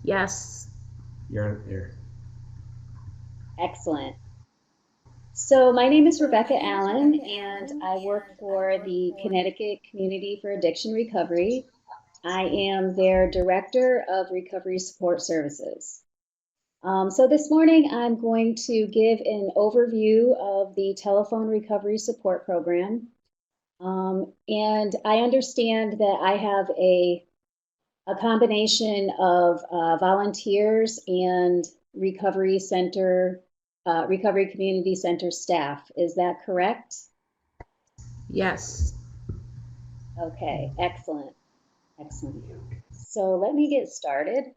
Yes. You're. Excellent. So my name is Rebecca Allen, and I work for the Connecticut Community for Addiction Recovery. I am their Director of Recovery Support Services. So this morning I'm going to give an overview of the Telephone Recovery Support Program. And I understand that I have a combination of volunteers and recovery center, recovery community center staff. Is that correct? Yes. Okay, excellent, excellent. So let me get started.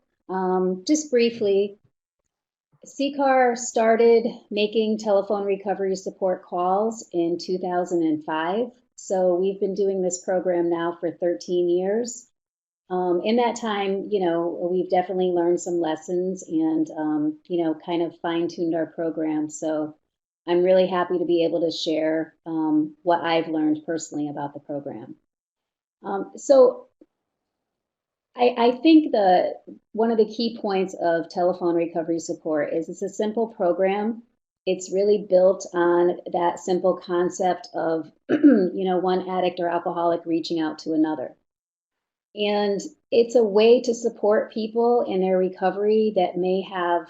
Just briefly, CCAR started making telephone recovery support calls in 2005. So we've been doing this program now for 13 years. In that time, we've definitely learned some lessons and, kind of fine-tuned our program. So I'm really happy to be able to share what I've learned personally about the program. So I think one of the key points of telephone recovery support is it's a simple program. It's really built on that simple concept of, one addict or alcoholic reaching out to another. And it's a way to support people in their recovery that may have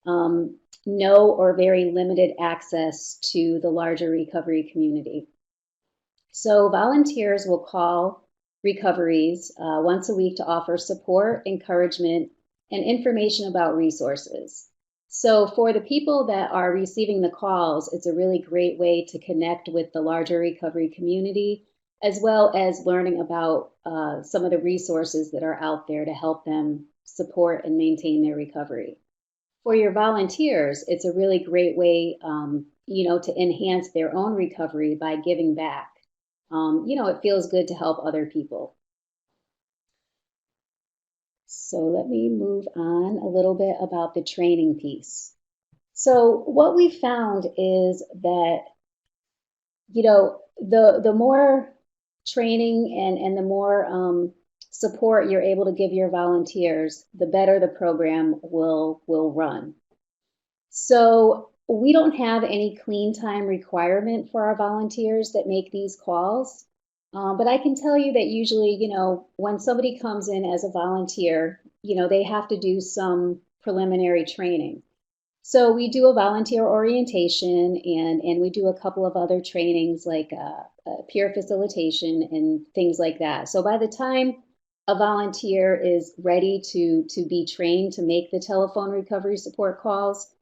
no or very limited access to the larger recovery community. So volunteers will call recoveries once a week to offer support, encouragement, and information about resources. So for the people that are receiving the calls, it's a really great way to connect with the larger recovery community, as well as learning about some of the resources that are out there to help them support and maintain their recovery. For your volunteers, it's a really great way, to enhance their own recovery by giving back. It feels good to help other people. So let me move on a little bit about the training piece. So what we found is that, the more training and the more support you're able to give your volunteers, the better the program will run. So we don't have any clean time requirement for our volunteers that make these calls. But I can tell you that usually, when somebody comes in as a volunteer, they have to do some preliminary training. So we do a volunteer orientation and we do a couple of other trainings like peer facilitation and things like that. So by the time a volunteer is ready to be trained to make the telephone recovery support calls,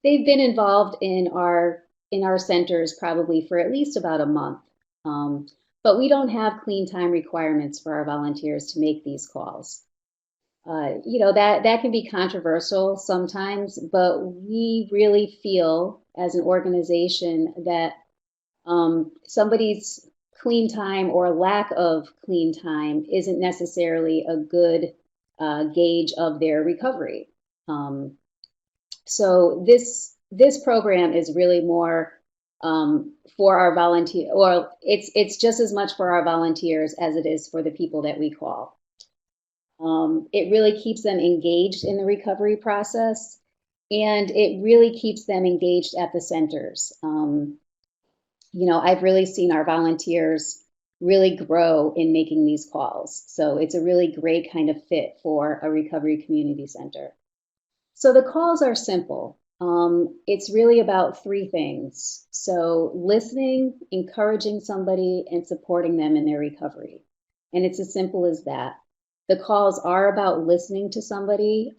they've been involved in our centers probably for at least about a month. But we don't have clean time requirements for our volunteers to make these calls. That can be controversial sometimes, but we really feel as an organization that somebody's clean time or lack of clean time isn't necessarily a good gauge of their recovery. So this program is really more for our volunteer, or it's just as much for our volunteers as it is for the people that we call. It really keeps them engaged in the recovery process, and it really keeps them engaged at the centers. I've really seen our volunteers really grow in making these calls. So it's a really great kind of fit for a recovery community center. So the calls are simple. It's really about three things. So listening, encouraging somebody, and supporting them in their recovery. And it's as simple as that. The calls are about listening to somebody,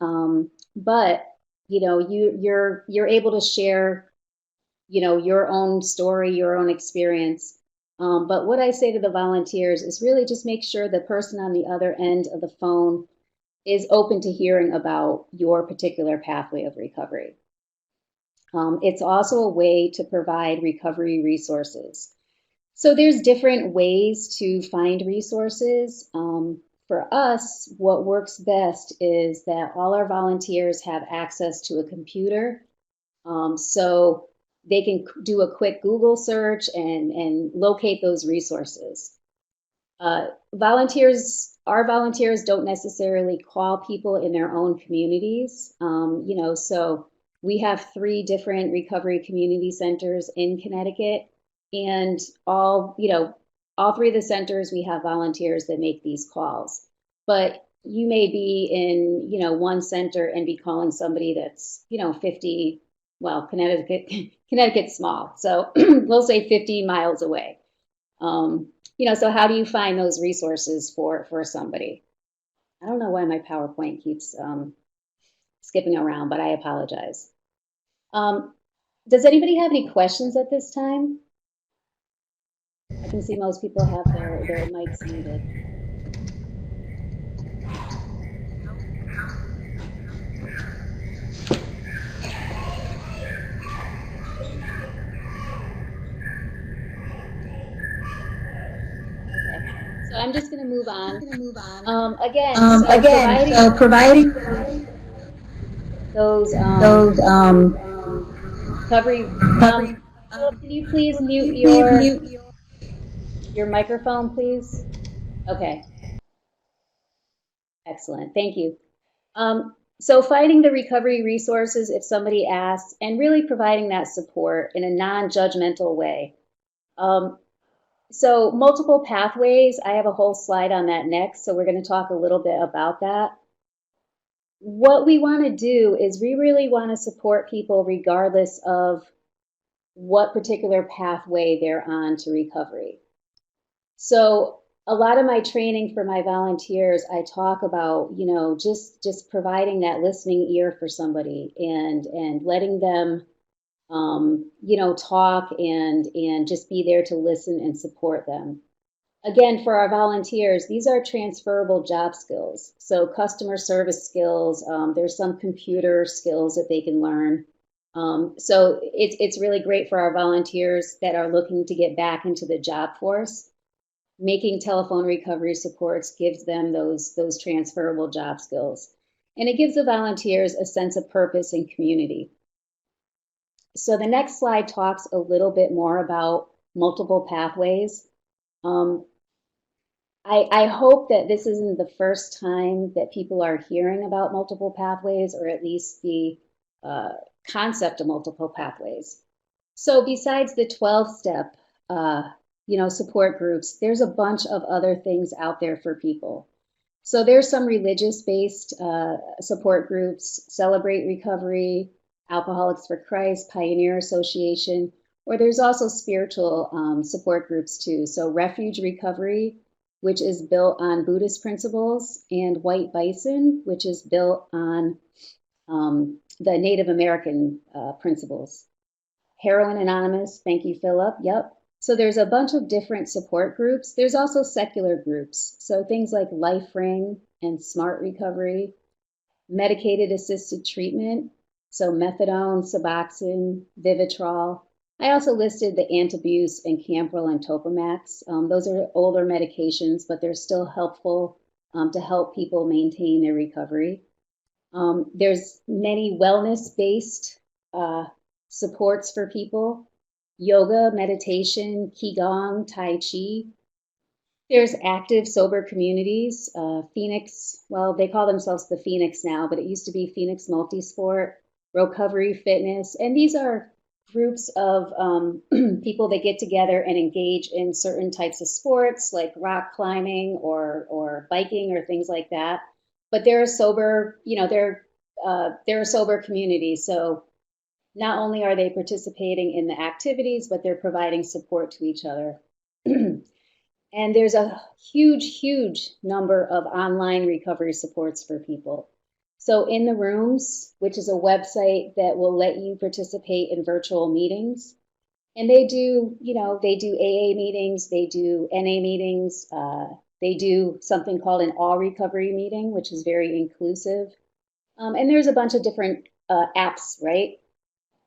but you're able to share, your own story, your own experience. But what I say to the volunteers is really just make sure the person on the other end of the phone is open to hearing about your particular pathway of recovery. It's also a way to provide recovery resources. So there's different ways to find resources. For us, what works best is that all our volunteers have access to a computer. So they can do a quick Google search and locate those resources. Our volunteers don't necessarily call people in their own communities. So we have 3 different recovery community centers in Connecticut, and all 3 of the centers, we have volunteers that make these calls. But you may be in, one center and be calling somebody that's, 50, well, Connecticut's small, so we'll say 50 miles away. So how do you find those resources for somebody? I don't know why my PowerPoint keeps skipping around, but I apologize. Um, does anybody have any questions at this time? I can see most people have their mics muted. Okay, so I'm just going to move on. Again, so Again, providing so providing those those recovery. recovery, Philip, can you please can mute you please mute your your microphone, please? Okay, excellent. Thank you. So finding the recovery resources if somebody asks, and really providing that support in a non-judgmental way. Um, so multiple pathways, I have a whole slide on that next, so we're going to talk a little bit about that. What we want to do is we really want to support people regardless of what particular pathway they're on to recovery. So a lot of my training for my volunteers, I talk about, just providing that listening ear for somebody and letting them, talk and just be there to listen and support them. Again, for our volunteers, these are transferable job skills. So customer service skills, there's some computer skills that they can learn. So it's really great for our volunteers that are looking to get back into the job force. Making telephone recovery supports gives them those transferable job skills. And it gives the volunteers a sense of purpose and community. So the next slide talks a little bit more about multiple pathways. Um, I hope that this isn't the first time that people are hearing about multiple pathways, or at least the concept of multiple pathways. So besides the 12-step, support groups, there's a bunch of other things out there for people. So there's some religious-based support groups, Celebrate Recovery, Alcoholics for Christ, Pioneer Association, or there's also spiritual support groups too. So Refuge Recovery, which is built on Buddhist principles, and White Bison, which is built on the Native American principles. Heroin Anonymous, thank you, Philip. Yep. So there's a bunch of different support groups. There's also secular groups. So things like LifeRing and Smart Recovery, medicated assisted treatment. So methadone, Suboxone, Vivitrol. I also listed the Antabuse and Campril and Topamax. Those are older medications, but they're still helpful to help people maintain their recovery. There's many wellness-based supports for people: yoga, meditation, qigong, tai chi. There's active sober communities. Phoenix, well, they call themselves the Phoenix now, but it used to be Phoenix Multisport, Recovery Fitness, and these are groups of people that get together and engage in certain types of sports like rock climbing or biking or things like that. But they're a sober, they're a sober community, so not only are they participating in the activities, but they're providing support to each other. And there's a huge, huge number of online recovery supports for people. So In the Rooms, which is a website that will let you participate in virtual meetings. And they do AA meetings, they do NA meetings, they do something called an all recovery meeting, which is very inclusive. And there's a bunch of different apps, right?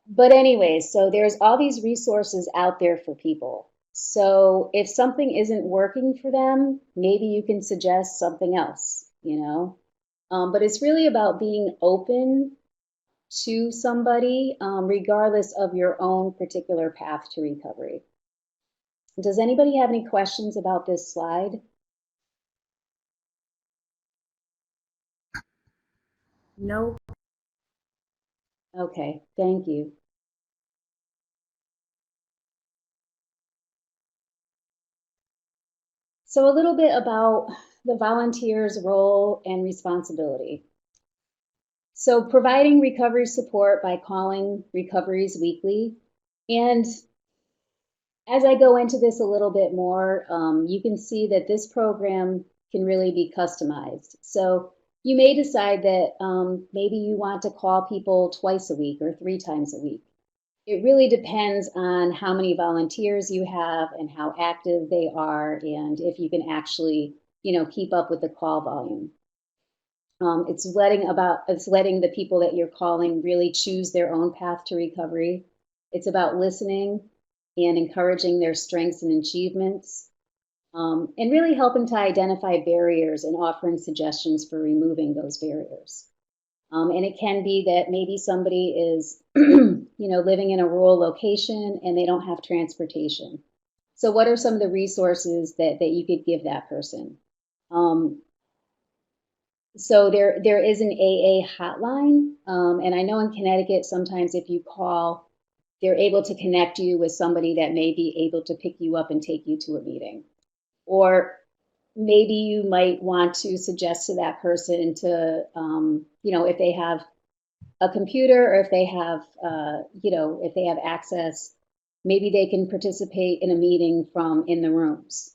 But anyways, so there's all these resources out there for people. So if something isn't working for them, maybe you can suggest something else. But it's really about being open to somebody, regardless of your own particular path to recovery. Does anybody have any questions about this slide? No. Okay, thank you. So a little bit about the volunteer's role and responsibility. So providing recovery support by calling Recoveries Weekly. And as I go into this a little bit more, you can see that this program can really be customized. So you may decide that maybe you want to call people twice a week or 3 times a week. It really depends on how many volunteers you have and how active they are, and if you can actually, keep up with the call volume. It's letting the people that you're calling really choose their own path to recovery. It's about listening and encouraging their strengths and achievements, and really helping to identify barriers and offering suggestions for removing those barriers. And it can be that maybe somebody is, living in a rural location and they don't have transportation. So what are some of the resources that you could give that person? Um, so there is an AA hotline, and I know in Connecticut sometimes if you call, they're able to connect you with somebody that may be able to pick you up and take you to a meeting. Or maybe you might want to suggest to that person to, if they have a computer or if they have access, maybe they can participate in a meeting from in the rooms.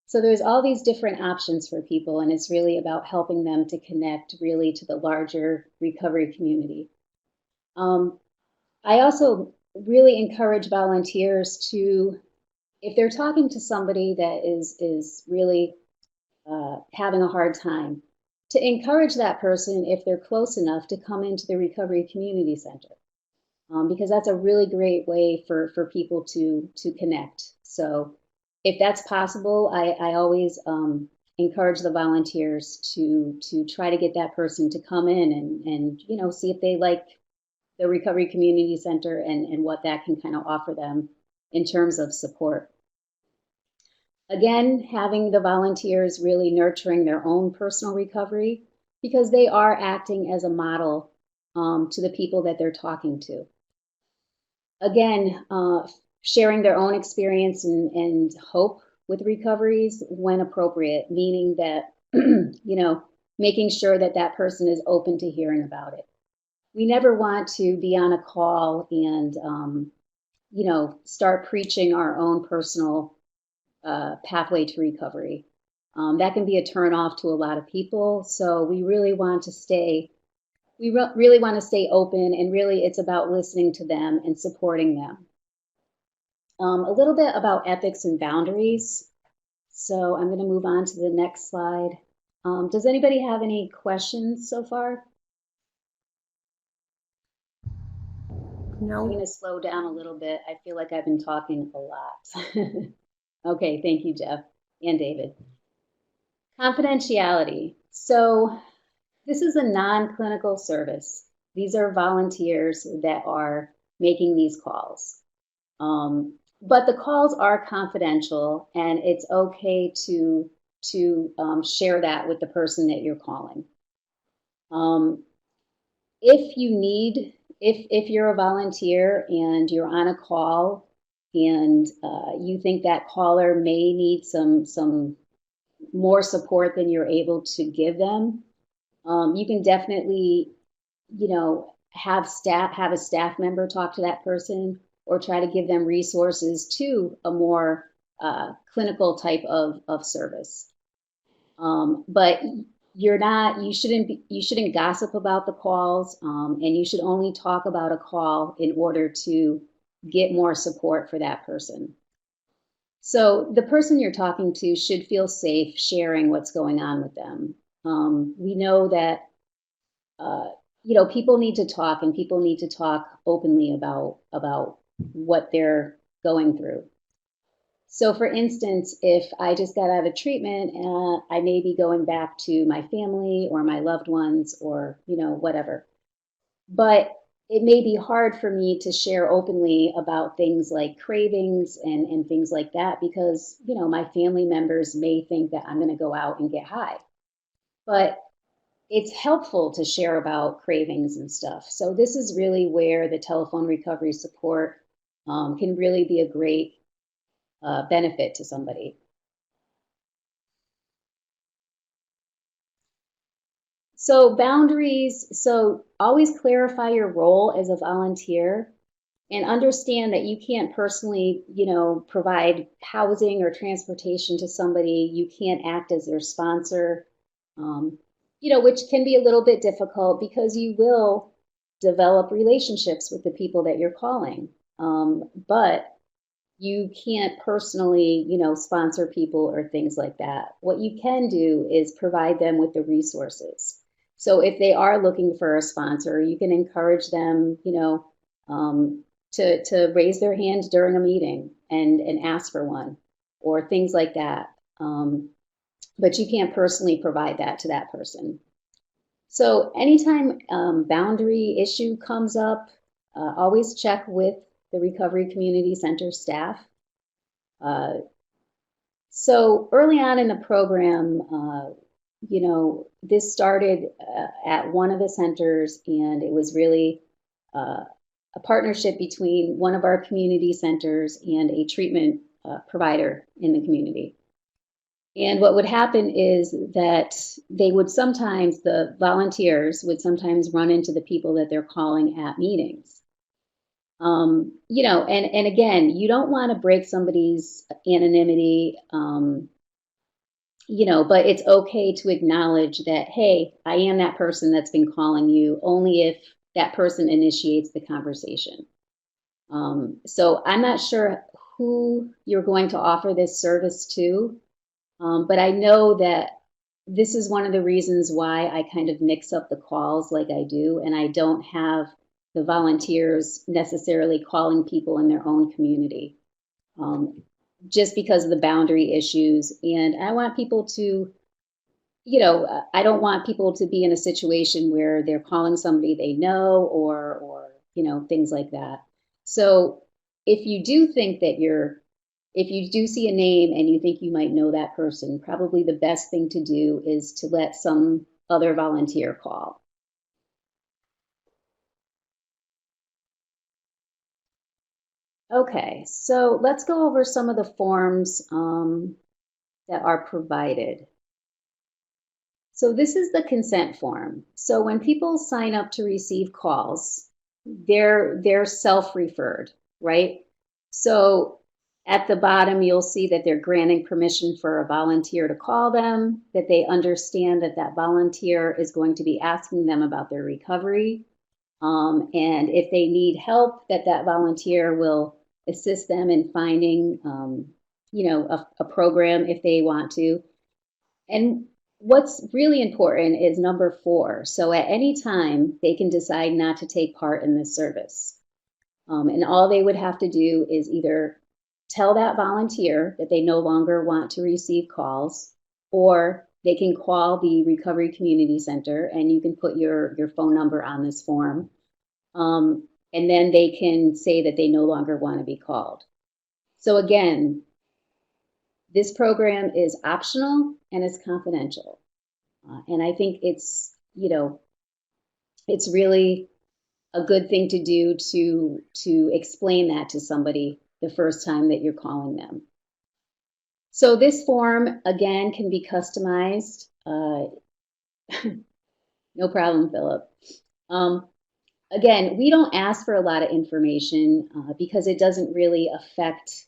So there's all these different options for people, and it's really about helping them to connect really to the larger recovery community. I also really encourage volunteers to, if they're talking to somebody that is really having a hard time, to encourage that person, if they're close enough, to come into the Recovery Community Center, because that's a really great way for people to connect. So if that's possible, I always encourage the volunteers to try to get that person to come in and see if they like the Recovery Community Center and what that can kind of offer them in terms of support. Again, having the volunteers really nurturing their own personal recovery, because they are acting as a model to the people that they're talking to. Again, sharing their own experience and hope with recoveries when appropriate, meaning that, making sure that that person is open to hearing about it. We never want to be on a call and, start preaching our own personal pathway to recovery. That can be a turn off to a lot of people. So we really want to stay, really want to stay open, and really it's about listening to them and supporting them. A little bit about ethics and boundaries. So I'm going to move on to the next slide. Does anybody have any questions so far? I'm going No. to slow down a little bit. I feel like I've been talking a lot. Okay, thank you, Jeff and David. Confidentiality. So this is a non-clinical service. These are volunteers that are making these calls. But the calls are confidential, and it's okay to share that with the person that you're calling. If you need, if you're a volunteer and you're on a call and you think that caller may need some more support than you're able to give them, you can definitely, have a staff member talk to that person, or try to give them resources to a more clinical type of service. But you shouldn't gossip about the calls, and you should only talk about a call in order to get more support for that person. So the person you're talking to should feel safe sharing what's going on with them. We know that people need to talk, and people need to talk openly about what they're going through. So, for instance, if I just got out of treatment, I may be going back to my family or my loved ones, or whatever. But it may be hard for me to share openly about things like cravings and things like that, because my family members may think that I'm going to go out and get high. But it's helpful to share about cravings and stuff. So this is really where the telephone recovery support can really be a great benefit to somebody. So boundaries, so always clarify your role as a volunteer and understand that you can't personally, provide housing or transportation to somebody. You can't act as their sponsor, um, which can be a little bit difficult because you will develop relationships with the people that you're calling. But you can't personally, sponsor people or things like that. What you can do is provide them with the resources. So if they are looking for a sponsor, you can encourage them, to raise their hand during a meeting and ask for one or things like that. But you can't personally provide that to that person. So anytime boundary issue comes up, always check with the Recovery Community Center staff. Uh, so early on in the program, this started at one of the centers, and it was really a partnership between one of our community centers and a treatment provider in the community. And what would happen is that the volunteers would sometimes run into the people that they're calling at meetings. And again, you don't want to break somebody's anonymity, but it's okay to acknowledge that, hey, I am that person that's been calling you, only if that person initiates the conversation. So I'm not sure who you're going to offer this service to, but I know that this is one of the reasons why I kind of mix up the calls like I do, and I don't have the volunteers necessarily calling people in their own community, just because of the boundary issues. And I want people to, I don't want people to be in a situation where they're calling somebody they know or things like that. So if you do think that if you do see a name and you think you might know that person, probably the best thing to do is to let some other volunteer call. Okay, so let's go over some of the forms that are provided. So this is the consent form. So when people sign up to receive calls, they're self-referred, right? So at the bottom, you'll see that they're granting permission for a volunteer to call them, that they understand that that volunteer is going to be asking them about their recovery. And if they need help, that volunteer will assist them in finding, a program if they want to. And what's really important is number 4. So at any time, they can decide not to take part in this service. And all they would have to do is either tell that volunteer that they no longer want to receive calls, or they can call the Recovery Community Center, and you can put your phone number on this form. And then they can say that they no longer want to be called. So again, this program is optional and it's confidential. And I think it's really a good thing to do to explain that to somebody the first time that you're calling them. So this form, again, can be customized. No problem, Philip. Again, we don't ask for a lot of information because it doesn't really affect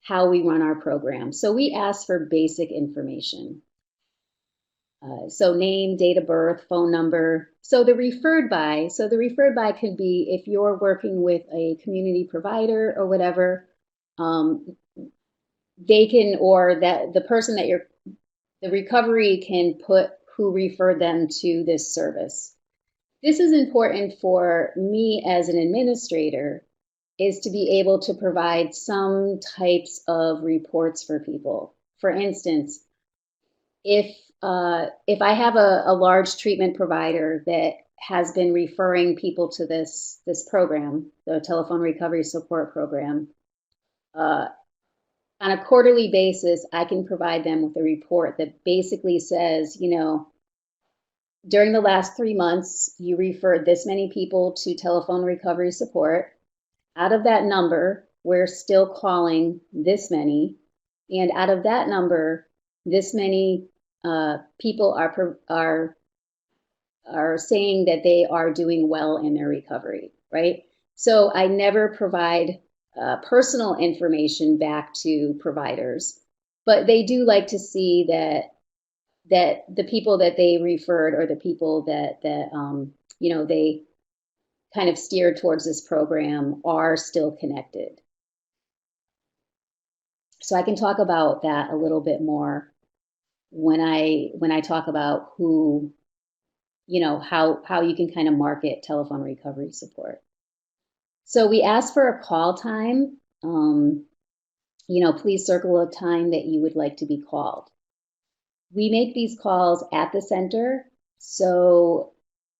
how we run our program. So we ask for basic information. So name, date of birth, phone number. So the referred by could be if you're working with a community provider or whatever, they can, or that the person that the recovery can put who referred them to this service. This is important for me as an administrator, is to be able to provide some types of reports for people. For instance, if I have a large treatment provider that has been referring people to this program, the telephone recovery support program, on a quarterly basis, I can provide them with a report that basically says, during the last 3 months, you referred this many people to telephone recovery support. Out of that number, we're still calling this many. And out of that number, this many people are saying that they are doing well in their recovery, right? So I never provide personal information back to providers, but they do like to see that the people that they referred or the people that they kind of steered towards this program are still connected. So I can talk about that a little bit more when I talk about who, how you can kind of market telephone recovery support. So we asked for a call time. Please circle a time that you would like to be called. We make these calls at the center. So,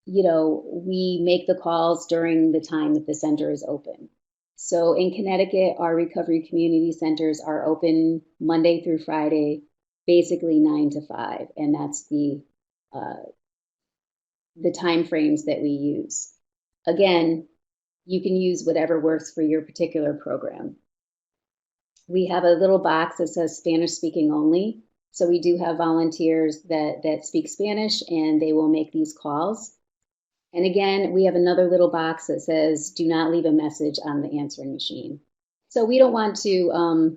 we make the calls during the time that the center is open. So in Connecticut, our recovery community centers are open Monday through Friday, basically 9 to 5, and that's the time frames that we use. Again, you can use whatever works for your particular program. We have a little box that says Spanish speaking only. So we do have volunteers that speak Spanish and they will make these calls. And again, we have another little box that says, do not leave a message on the answering machine. So we don't want to,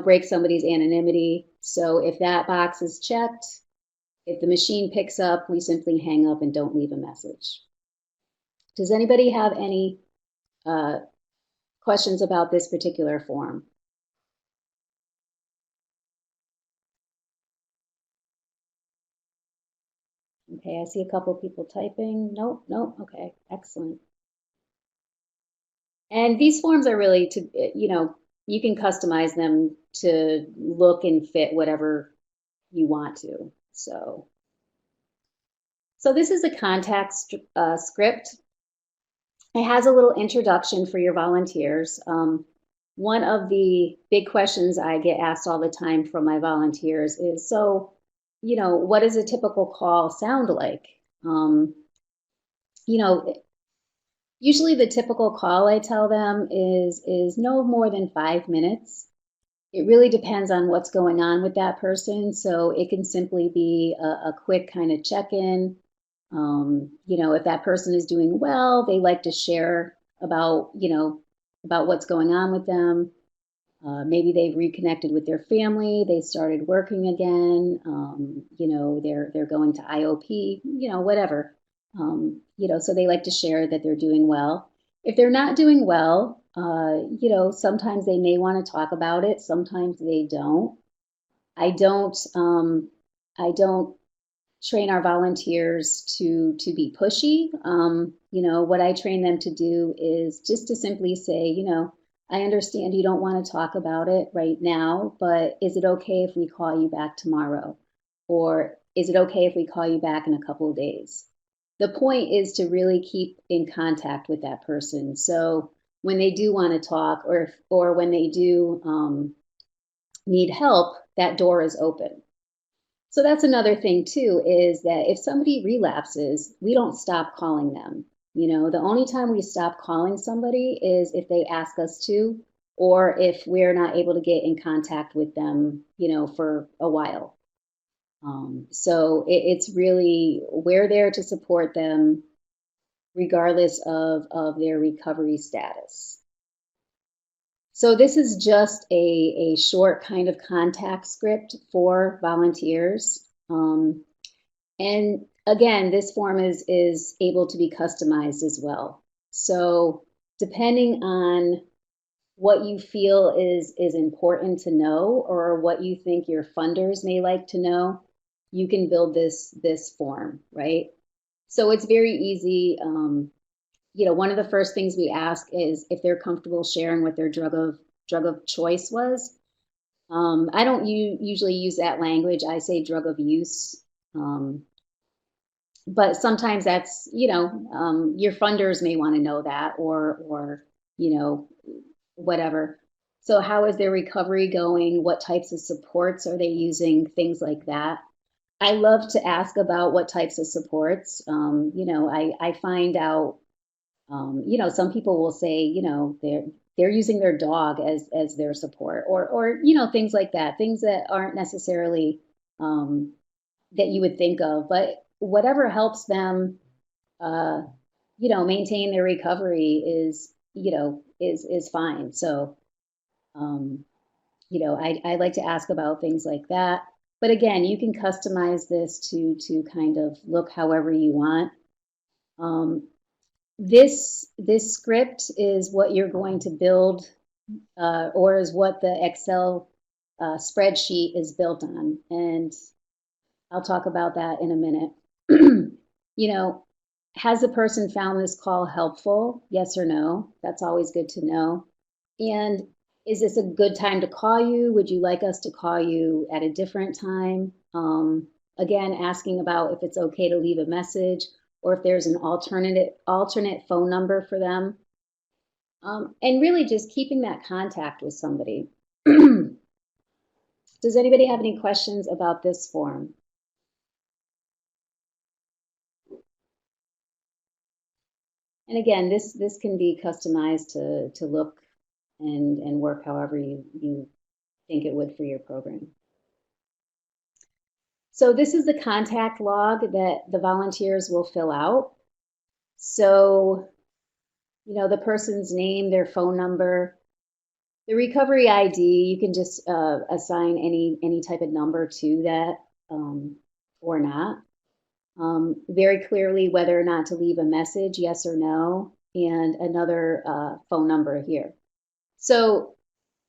break somebody's anonymity. So if that box is checked, if the machine picks up, we simply hang up and don't leave a message. Does anybody have any questions about this particular form? Okay, I see a couple people typing. Nope, nope. Okay, excellent. And these forms are really you can customize them to look and fit whatever you want to. So this is a contact script. It has a little introduction for your volunteers. One of the big questions I get asked all the time from my volunteers is, so, what does a typical call sound like? You know, Usually the typical call, I tell them, is no more than 5 minutes. It really depends on what's going on with that person. So it can simply be a quick kind of check-in. If that person is doing well, they like to share about what's going on with them. Maybe they've reconnected with their family. They started working again. They're going to IOP. Whatever. So they like to share that they're doing well. If they're not doing well, sometimes they may want to talk about it. Sometimes they don't. I don't. I don't train our volunteers to be pushy. What I train them to do is just to simply say, I understand you don't want to talk about it right now, but is it okay if we call you back tomorrow? Or is it okay if we call you back in a couple of days? The point is to really keep in contact with that person. So when they do want to talk or when they do need help, that door is open. So that's another thing too, is that if somebody relapses, we don't stop calling them. The only time we stop calling somebody is if they ask us to, or if we're not able to get in contact with them, for a while. So it's really, we're there to support them regardless of their recovery status. So this is just a short kind of contact script for volunteers. And again, this form is able to be customized as well. So depending on what you feel is important to know or what you think your funders may like to know, you can build this form, right? So it's very easy. One of the first things we ask is if they're comfortable sharing what their drug of choice was. I don't usually use that language. I say drug of use. But sometimes that's, your funders may want to know that or, whatever. So how is their recovery going? What types of supports are they using? Things like that. I love to ask about what types of supports. I find out, some people will say, they're using their dog as their support, or things like that, things that aren't necessarily um, that you would think of, but whatever helps them, uh, maintain their recovery is fine. So, um, I like to ask about things like that. But again, you can customize this to kind of look however you want. Um, this script is what you're going to build, or is what the Excel spreadsheet is built on, and I'll talk about that in a minute. You know, has the person found this call helpful? Yes or no? That's always good to know. And is this a good time to call you? Would you like us to call you at a different time? Again, asking about if it's okay to leave a message or if there's an alternate phone number for them. And really just keeping that contact with somebody. Does anybody have any questions about this form? And again, this can be customized to look and work however you think it would for your program. So this is the contact log that the volunteers will fill out. So, the person's name, their phone number, the recovery ID, you can just assign any type of number to that, or not. Very clearly whether or not to leave a message, yes or no, and another phone number here. So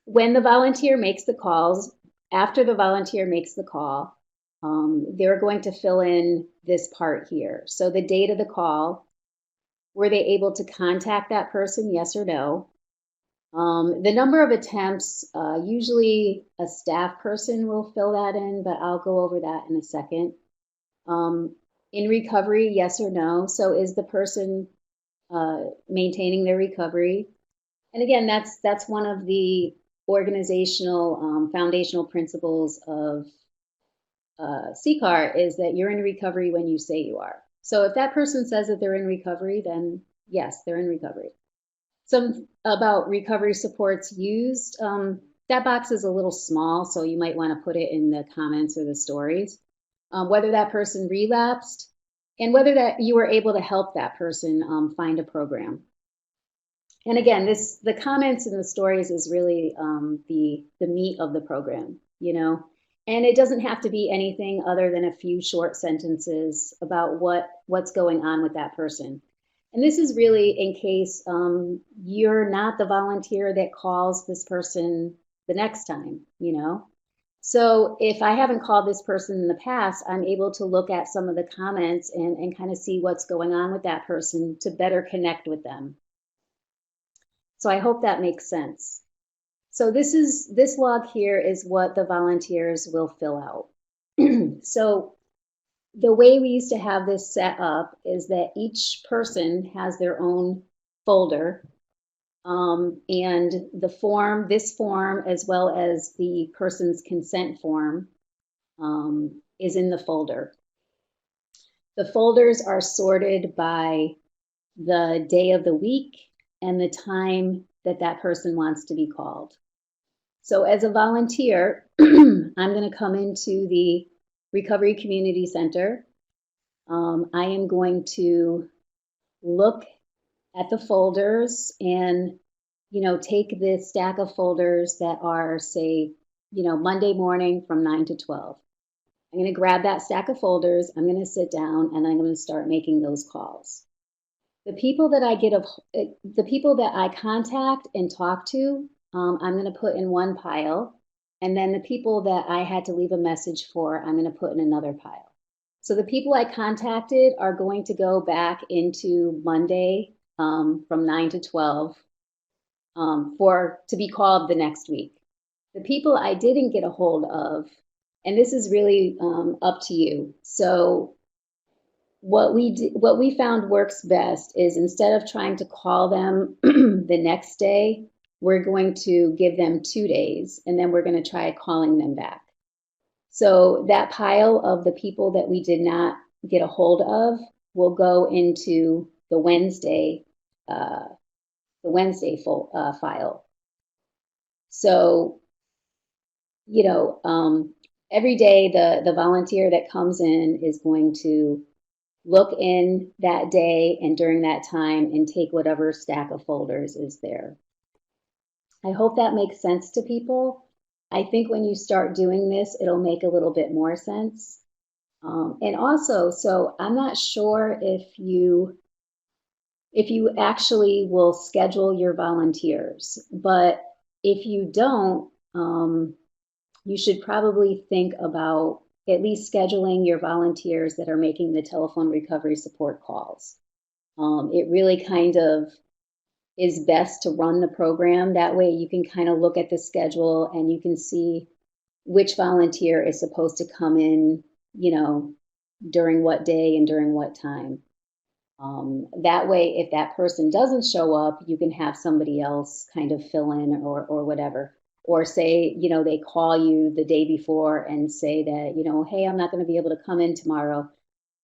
when the volunteer makes the calls, after the volunteer makes the call, they're going to fill in this part here. So the date of the call, were they able to contact that person, yes or no? The number of attempts, usually a staff person will fill that in, but I'll go over that in a second. In recovery, yes or no? So is the person maintaining their recovery? And again, that's one of the organizational foundational principles of CCAR, is that you're in recovery when you say you are. So if that person says that they're in recovery, then yes, they're in recovery. Some about recovery supports used. That box is a little small, so you might want to put it in the comments or the stories. Whether that person relapsed, and whether that you were able to help that person find a program. And again, the comments and the stories is really the meat of the program, and it doesn't have to be anything other than a few short sentences about what's going on with that person. And this is really in case you're not the volunteer that calls this person the next time, So if I haven't called this person in the past, I'm able to look at some of the comments and kind of see what's going on with that person to better connect with them. So I hope that makes sense. So this log here is what the volunteers will fill out. So the way we used to have this set up is that each person has their own folder, and this form, as well as the person's consent form, is in the folder. The folders are sorted by the day of the week and the time that that person wants to be called. So as a volunteer, I'm going to come into the Recovery Community Center. I am going to look at the folders and, take this stack of folders that are, say, Monday morning from 9 to 12. I'm going to grab that stack of folders. I'm going to sit down and I'm going to start making those calls. The people that I contact and talk to, I'm going to put in one pile. And then the people that I had to leave a message for, I'm going to put in another pile. So the people I contacted are going to go back into Monday from 9 to 12 to be called the next week. The people I didn't get a hold of, and this is really up to you. So what we found works best is, instead of trying to call them the next day, we're going to give them 2 days, and then we're going to try calling them back. So that pile of the people that we did not get a hold of will go into uh, the Wednesday file. So, you know, every day the volunteer that comes in is going to look in that day and during that time and take whatever stack of folders is there. I hope that makes sense to people. I think when you start doing this, it'll make a little bit more sense. And also, so I'm not sure if you actually will schedule your volunteers, but if you don't, you should probably think about at least scheduling your volunteers that are making the telephone recovery support calls. It really kind of is best to run the program. That way you can kind of look at the schedule and you can see which volunteer is supposed to come in, you know, during what day and during what time. That way, if that person doesn't show up, you can have somebody else kind of fill in or whatever. Or say, you know, they call you the day before and say that, you know, hey, I'm not going to be able to come in tomorrow.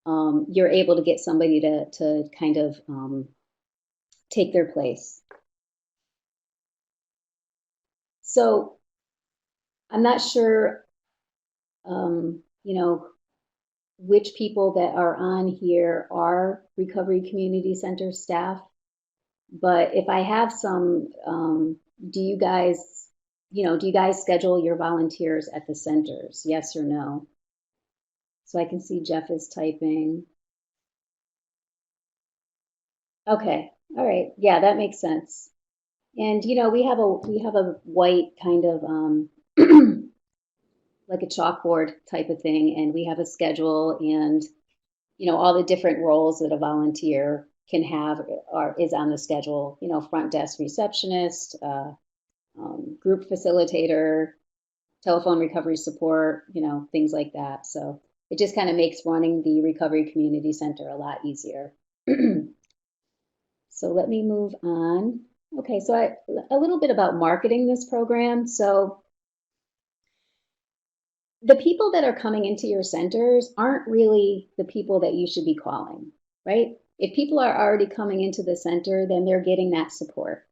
You're able to get somebody to kind of take their place. So I'm not sure, you know, which people that are on here are Recovery Community Center staff. But if I have some, do you guys, do you guys schedule your volunteers at the centers? Yes or no? So I can see Jeff is typing. Okay, all right, yeah, that makes sense. And we have a white kind of like a chalkboard type of thing, and we have a schedule, and all the different roles that a volunteer can have is on the schedule. Front desk receptionist, group facilitator, telephone recovery support, things like that. So it just kind of makes running the Recovery Community Center a lot easier. So let me move on. Okay, so a little bit about marketing this program. So the people that are coming into your centers aren't really the people that you should be calling, right? If people are already coming into the center, then they're getting that support.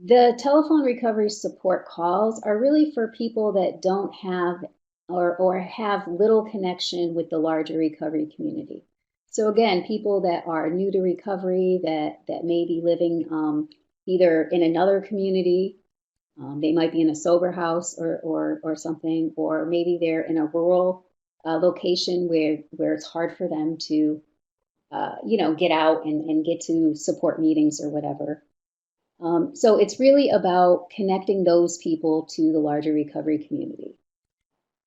The telephone recovery support calls are really for people that don't have or have little connection with the larger recovery community. So again, people that are new to recovery, that may be living either in another community, they might be in a sober house or something, or maybe they're in a rural location where it's hard for them to get out and get to support meetings or whatever. So it's really about connecting those people to the larger recovery community.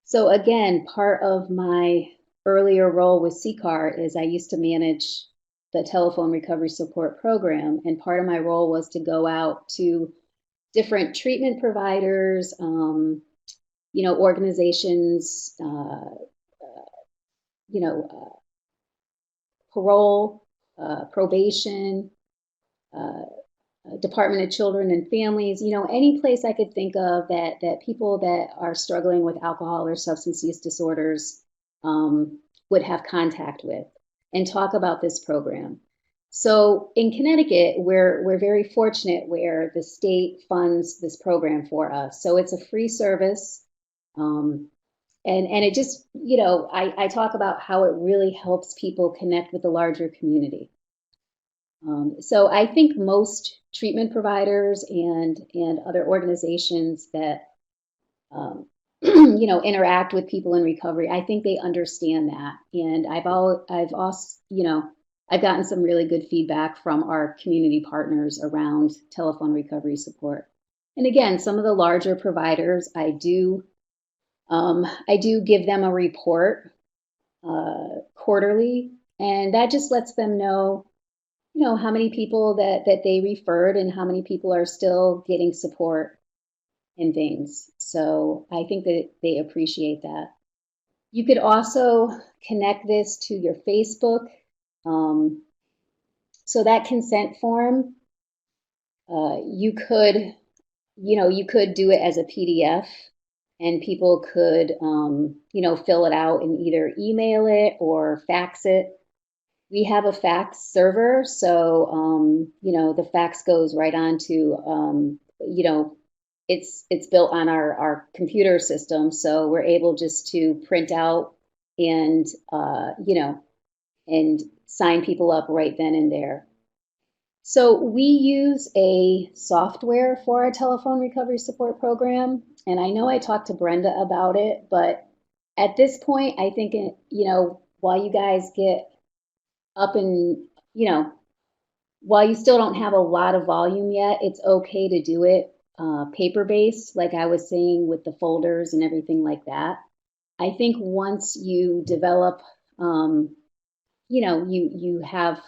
So again, part of my earlier role with CCAR is I used to manage the telephone recovery support program, and part of my role was to go out to different treatment providers, organizations, you know, parole, probation, uh, Department of Children and Families, any place I could think of that people that are struggling with alcohol or substance use disorders would have contact with, and talk about this program. So in Connecticut, we're very fortunate where the state funds this program for us. So it's a free service. And it just, I talk about how it really helps people connect with the larger community. So I think most treatment providers and other organizations that interact with people in recovery, I think they understand that. And I've also I've gotten some really good feedback from our community partners around telephone recovery support. And again, some of the larger providers, I do give them a report quarterly, and that just lets them know how many people that they referred and how many people are still getting support and things. So I think that they appreciate that. You could also connect this to your Facebook. Um, so that consent form, you could do it as a PDF and people could, fill it out and either email it or fax it. We have a fax server, so the fax goes right on to it's built on our computer system, so we're able just to print out and and sign people up right then and there. So we use a software for our telephone recovery support program, and I know I talked to Brenda about it, but at this point, I think while you guys get up and while you still don't have a lot of volume yet, it's okay to do it paper-based, like I was saying with the folders and everything like that. I think once you develop, you have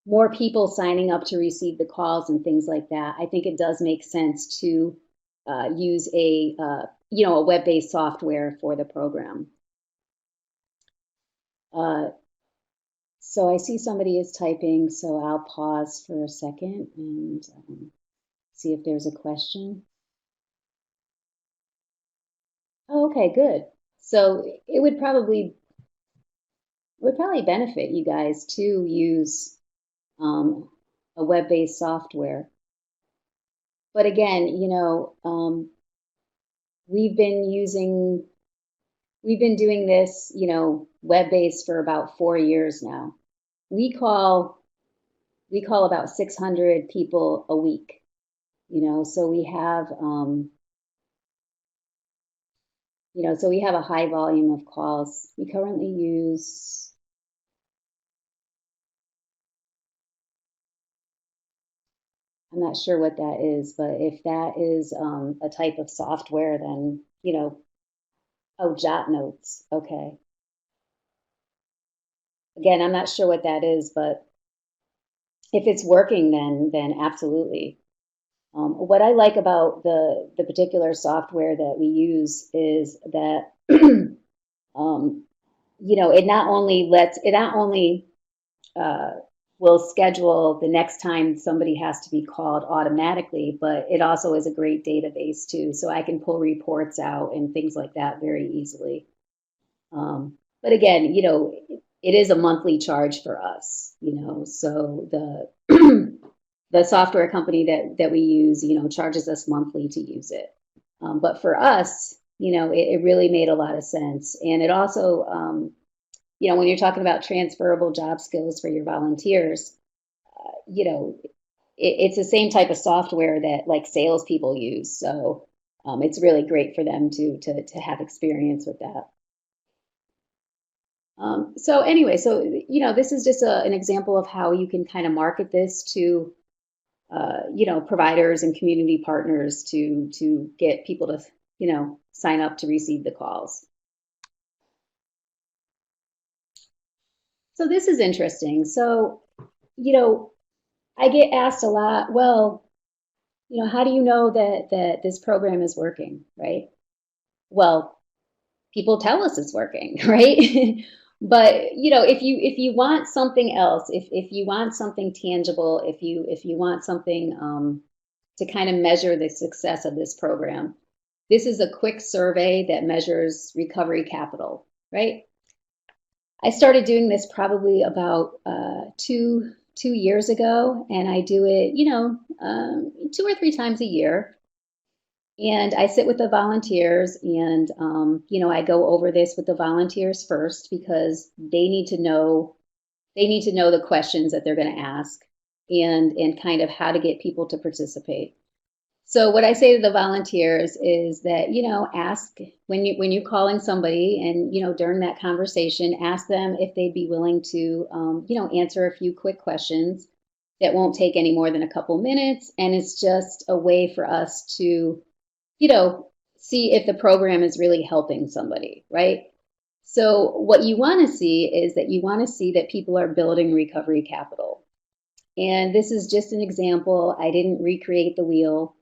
more people signing up to receive the calls and things like that. I think it does make sense to use a web-based software for the program. So I see somebody is typing, so I'll pause for a second and see if there's a question. Oh, okay, good. So it would probably benefit you guys to use a web-based software. But again, we've been using we've been doing this, web-based for about 4 years now. We call about 600 people a week, so we have so we have a high volume of calls. We currently use, I'm not sure what that is, but if that is a type of software, then, oh, Jot Notes. Okay. Again, I'm not sure what that is, but if it's working, then absolutely. What I like about the particular software that we use is that it not only uh, will schedule the next time somebody has to be called automatically, but it also is a great database too. So I can pull reports out and things like that very easily. But again, it is a monthly charge for us, so the software company that we use, charges us monthly to use it. But for us, it really made a lot of sense. And it also, when you're talking about transferable job skills for your volunteers, it's the same type of software that like salespeople use. So it's really great for them to have experience with that. So anyway, so this is just an example of how you can kind of market this to providers and community partners to get people to sign up to receive the calls. So this is interesting. So I get asked a lot, well, how do you know that this program is working, right? Well, people tell us it's working, right? But if you want something else, if you want something tangible, if you want something to kind of measure the success of this program, this is a quick survey that measures recovery capital, right? I started doing this probably about 2 years ago, and I do it, 2 or 3 times a year. And I sit with the volunteers, and I go over this with the volunteers first because they need to know the questions that they're going to ask and kind of how to get people to participate. So what I say to the volunteers is that, ask when you're calling somebody and, during that conversation, ask them if they'd be willing to, answer a few quick questions that won't take any more than a couple minutes. And it's just a way for us to, see if the program is really helping somebody, right? So what you want to see is that you want to see that people are building recovery capital. And this is just an example. I didn't recreate the wheel.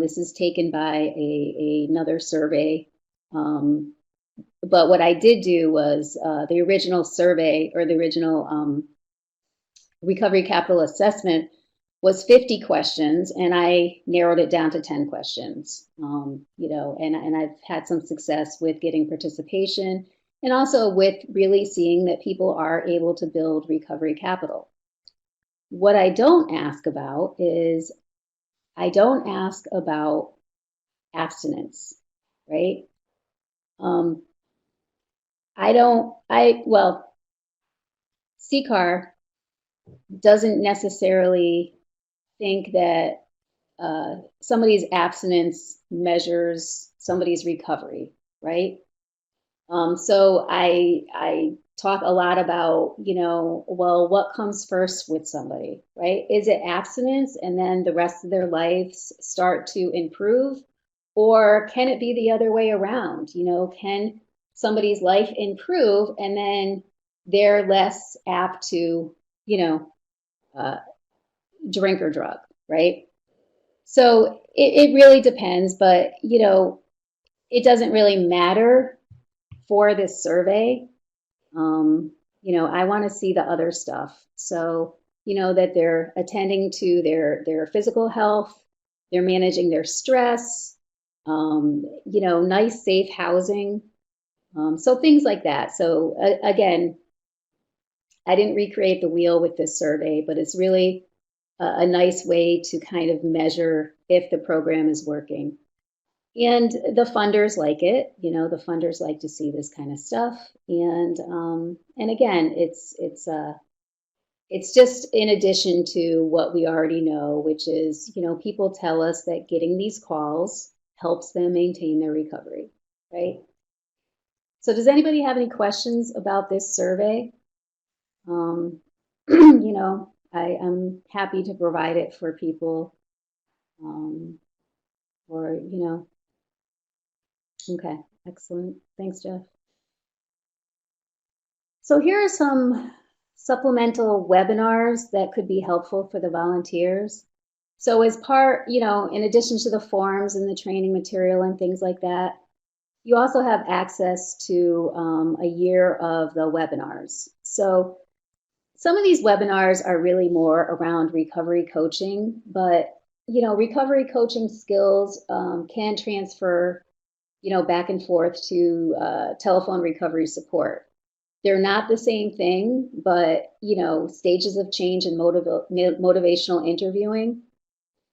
This is taken by another survey. But what I did do was the original survey or the original recovery capital assessment was 50 questions, and I narrowed it down to 10 questions. And I've had some success with getting participation and also with really seeing that people are able to build recovery capital. What I don't ask about is I don't ask about abstinence, right? Um, well, CCAR doesn't necessarily think that somebody's abstinence measures somebody's recovery, right? So I talk a lot about, well, what comes first with somebody, right? Is it abstinence and then the rest of their lives start to improve? Or can it be the other way around? Can somebody's life improve and then they're less apt to, you know, uh, drink or drug, right? So it really depends, but it doesn't really matter for this survey. Um, I want to see the other stuff. So, that they're attending to their physical health, they're managing their stress, nice, safe housing. So things like that. So again, I didn't recreate the wheel with this survey, but it's really a nice way to kind of measure if the program is working. And the funders like it, the funders like to see this kind of stuff. And again, it's just in addition to what we already know, which is, people tell us that getting these calls helps them maintain their recovery, right? So does anybody have any questions about this survey? I am happy to provide it for people. Um, or, okay, excellent. Thanks, Jeff. So here are some supplemental webinars that could be helpful for the volunteers. So as part, in addition to the forms and the training material and things like that, you also have access to a year of the webinars. So some of these webinars are really more around recovery coaching, but recovery coaching skills can transfer, back and forth to telephone recovery support. They're not the same thing, but stages of change and motivational interviewing,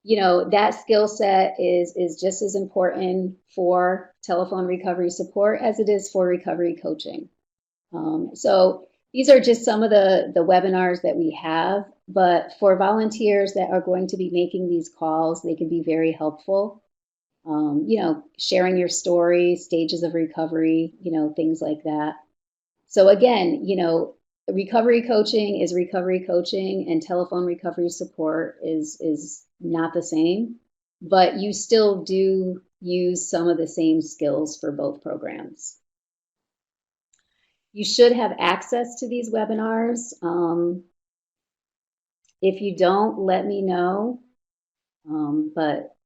that skill set is just as important for telephone recovery support as it is for recovery coaching. So these are just some of the webinars that we have, but for volunteers that are going to be making these calls, they can be very helpful. Sharing your story, stages of recovery, things like that. So again, recovery coaching is recovery coaching and telephone recovery support is not the same, but you still do use some of the same skills for both programs. You should have access to these webinars. If you don't, let me know, but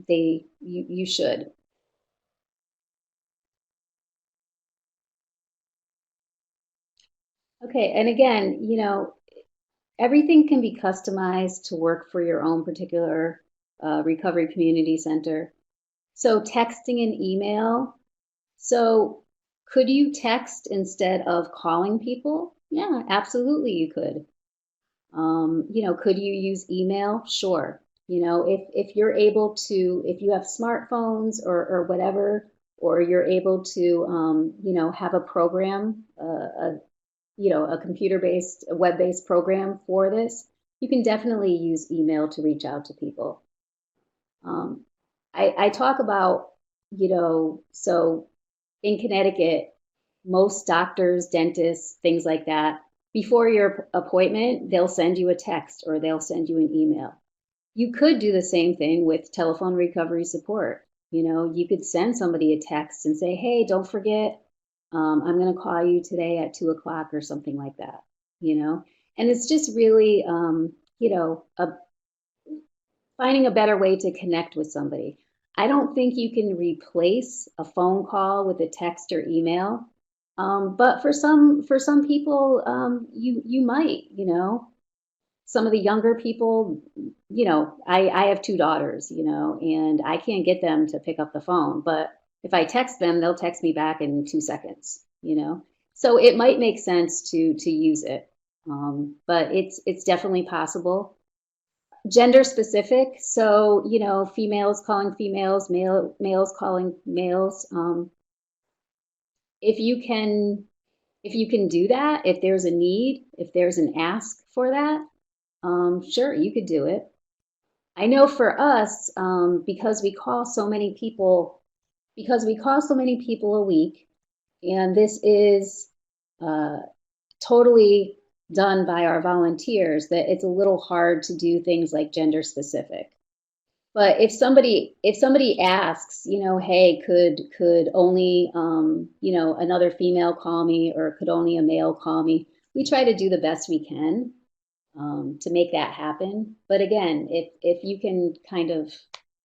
you should. Okay, and again, everything can be customized to work for your own particular recovery community center. So texting and email. So could you text instead of calling people? Yeah, absolutely you could. Could you use email? Sure. If you're able to, if you have smartphones or whatever, or you're able to, have a program, a computer-based, a web-based program for this, you can definitely use email to reach out to people. I talk about, so in Connecticut, most doctors, dentists, things like that, before your appointment, they'll send you a text or they'll send you an email. You could do the same thing with telephone recovery support. You could send somebody a text and say, hey, don't forget, I'm going to call you today at 2 o'clock or something like that, And it's just really, finding a better way to connect with somebody. I don't think you can replace a phone call with a text or email, but for some people, you might. some of the younger people, I have two daughters, and I can't get them to pick up the phone, but if I text them, they'll text me back in 2 seconds. So it might make sense to use it. But it's definitely possible. Gender specific, so females calling females, males calling males. If you can if you can do that, if there's a need, if there's an ask for that, sure, you could do it. I know for us, because we call so many people a week, and this is uh, totally done by our volunteers, that it's a little hard to do things like gender specific. But if somebody asks, hey, could only another female call me, or could only a male call me, we try to do the best we can to make that happen. But again, if you can kind of,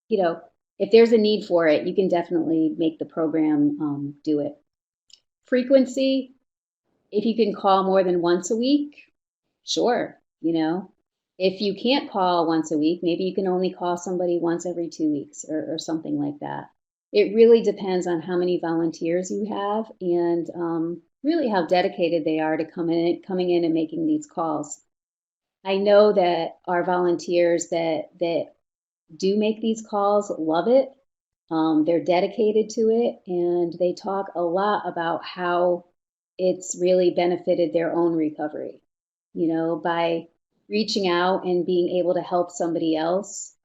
you know, if there's a need for it, you can definitely make the program do it. Frequency, if you can call more than once a week, sure. If you can't call once a week, maybe you can only call somebody once every 2 weeks, or something like that. It really depends on how many volunteers you have, and really how dedicated they are to coming in and making these calls. I know that our volunteers that do make these calls love it. They're dedicated to it, and they talk a lot about how it's really benefited their own recovery. By reaching out and being able to help somebody else,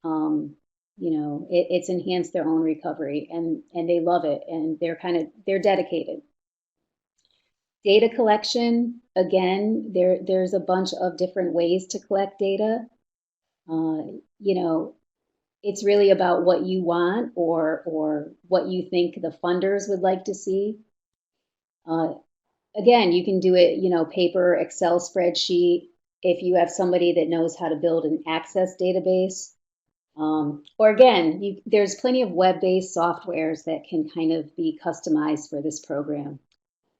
it's enhanced their own recovery, and they love it, and they're dedicated. Data collection, again, there's a bunch of different ways to collect data. Uh, you know, it's really about what you want, or what you think the funders would like to see. Uh, Again, you can do it, paper, Excel spreadsheet, if you have somebody that knows how to build an access database. Or again, there's plenty of web-based softwares that can kind of be customized for this program.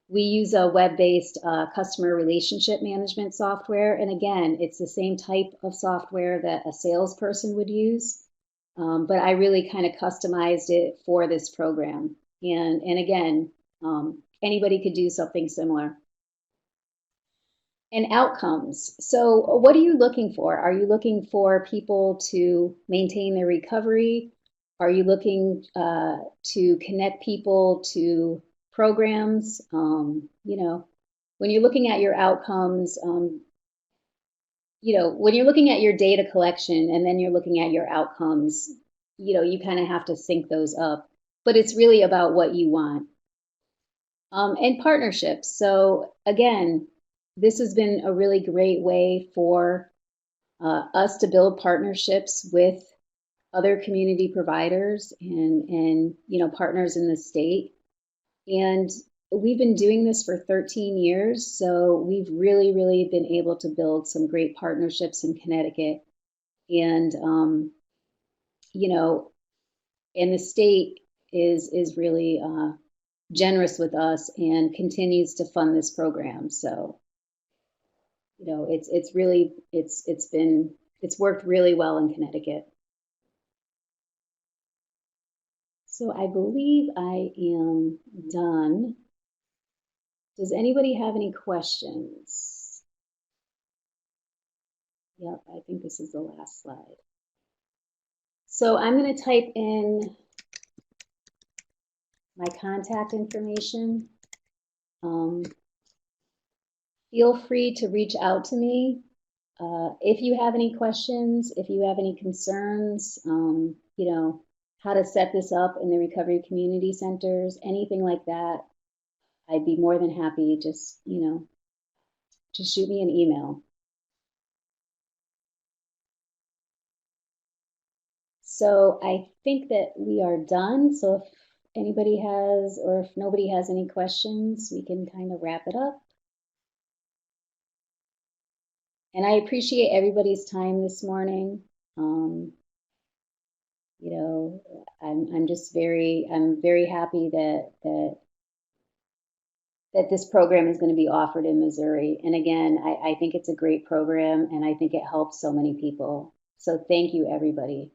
We use a web-based customer relationship management software. And again, it's the same type of software that a salesperson would use. But I really kind of customized it for this program. And again, anybody could do something similar. And outcomes. So, what are you looking for? Are you looking for people to maintain their recovery? Are you looking to connect people to programs? When you're looking at your outcomes, when you're looking at your data collection and then you're looking at your outcomes, you kind of have to sync those up. But it's really about what you want. And partnerships. So again, this has been a really great way for us to build partnerships with other community providers, and partners in the state. And we've been doing this for 13 years, so we've really, really been able to build some great partnerships in Connecticut. And you know, and the state is really generous with us and continues to fund this program. So it's worked really well in Connecticut. So I believe I am done. Does anybody have any questions? Yep, I think this is the last slide. So I'm going to type in my contact information. Feel free to reach out to me if you have any questions, if you have any concerns, how to set this up in the recovery community centers, anything like that. I'd be more than happy. Just shoot me an email. So I think that we are done. So if anybody has, or if nobody has any questions, we can kind of wrap it up. And I appreciate everybody's time this morning. I'm very happy that that this program is going to be offered in Missouri. And again, I think it's a great program and I think it helps so many people. So thank you, everybody.